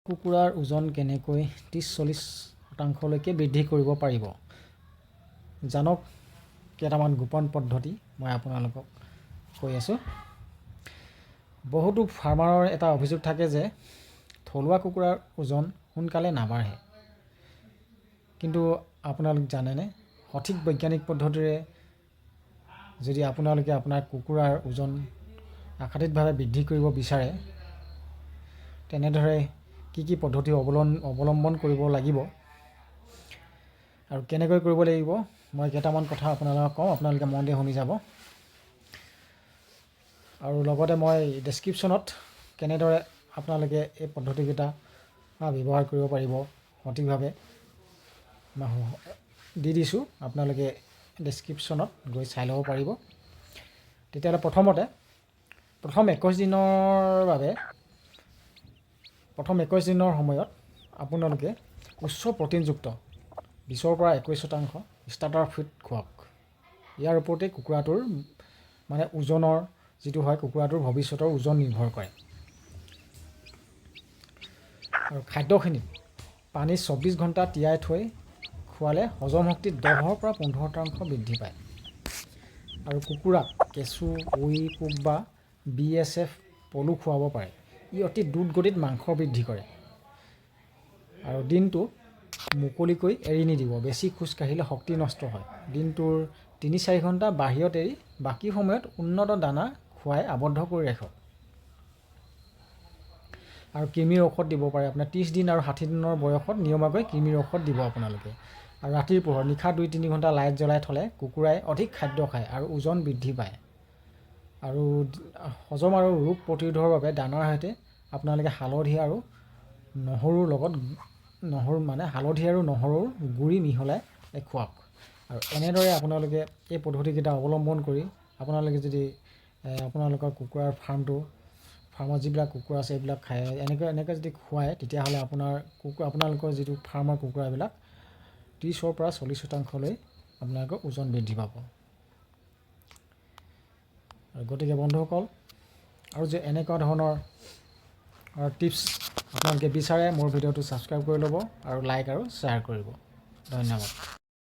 কুকুৰাৰ ওজন কেনেকৈ 30-40% বৃদ্ধি কৰিব পাৰিব জানক কেইটামান গোপন পদ্ধতি মই আপোনালোকক কৈ আছোঁ। বহুতো ফাৰ্মাৰৰ এটা অভিযোগ থাকে যে থলুৱা কুকুৰাৰ ওজন সোনকালে নাবাঢ়ে, কিন্তু আপোনালোক জানেনে সঠিক বৈজ্ঞানিক পদ্ধতিৰে যদি আপোনালোকে আপোনাৰ কুকুৰাৰ ওজন আশাতীতভাৱে বৃদ্ধি কৰিব বিচাৰে তেনেদৰে কি পদ্ধতি অৱলম্বন কৰিব লাগিব আৰু কেনেকৈ কৰিব লাগিব মই কেইটামান কথা আপোনালোকক কওঁ, আপোনালোকে মন দি শুনি যাব। আৰু লগতে মই ডেছক্ৰিপশ্যনত কেনেদৰে আপোনালোকে এই পদ্ধতিকেইটা ব্যৱহাৰ কৰিব পাৰিব সঠিকভাৱে দি দিছোঁ, আপোনালোকে ডেছক্ৰিপশ্যনত গৈ চাই ল'ব পাৰিব। তেতিয়াহ'লে প্ৰথম 21 দিনৰ বাবে প্ৰথম 21 দিনৰ সময়ত আপোনালোকে উচ্চ প্ৰ'টিনযুক্ত 20-21% ষ্টাৰ্টাৰ ফিড খুৱাওক। ইয়াৰ ওপৰতে কুকুৰাটোৰ মানে ওজনৰ যিটো হয় কুকুৰাটোৰ ভৱিষ্যতৰ ওজন নিৰ্ভৰ কৰে। আৰু খাদ্যখিনিত পানী 24 ঘণ্টা তিয়াই থৈ খোৱালে হজম শক্তি 10-15% বৃদ্ধি পায়। আৰু কুকুৰাক কেঁচু, উই, কোপ বা BSF পলু খুৱাব পাৰে। ই অতি দ্ৰুত গতিত মাংস বৃদ্ধি কৰে। আৰু দিনটো মুকলিকৈ এৰি নিদিব, বেছি খোজ কাঢ়িলে শক্তি নষ্ট হয়। দিনটোৰ 3-4 ঘণ্টা বাহিৰত এৰি বাকী সময়ত উন্নত দানা খুৱাই আবদ্ধ কৰি ৰাখক। আৰু কৃমিৰ ঔষধ দিব পাৰে আপোনাৰ 30 দিন আৰু 60 দিনৰ বয়সত নিয়মীয়াকৈ কৃমিৰ ঔষধ দিব আপোনালোকে। আৰু ৰাতিৰ পোহৰ নিশা 2-3 ঘণ্টা লাইট জ্বলাই থ'লে কুকুৰাই অধিক খাদ্য খায় আৰু ওজন বৃদ্ধি পায়। আৰু হজম আৰু ৰোগ প্ৰতিৰোধৰ বাবে দানাৰ সৈতে আপোনালোকে হালধি আৰু নহৰুৰ গুড়ি মিহলাই খুৱাওক। আৰু এনেদৰে আপোনালোকে এই পদ্ধতিকেইটা অৱলম্বন কৰি আপোনালোকে যদি আপোনালোকৰ কুকুৰাৰ ফাৰ্মত যিবিলাক কুকুৰা আছে এইবিলাক খায় এনেকৈ যদি খুৱায় তেতিয়াহ'লে আপোনালোকৰ যিটো ফাৰ্মৰ কুকুৰাবিলাক 30-40% আপোনালোকৰ ওজন বৃদ্ধি পাব। আৰু গতিকে বন্ধুসকল, আৰু যে এনেকুৱা ধৰণৰ টিপছ আপোনালোকে বিচাৰে মোৰ ভিডিঅ'টো ছাবস্ক্ৰাইব কৰি ল'ব আৰু লাইক আৰু শ্বেয়াৰ কৰিব। ধন্যবাদ।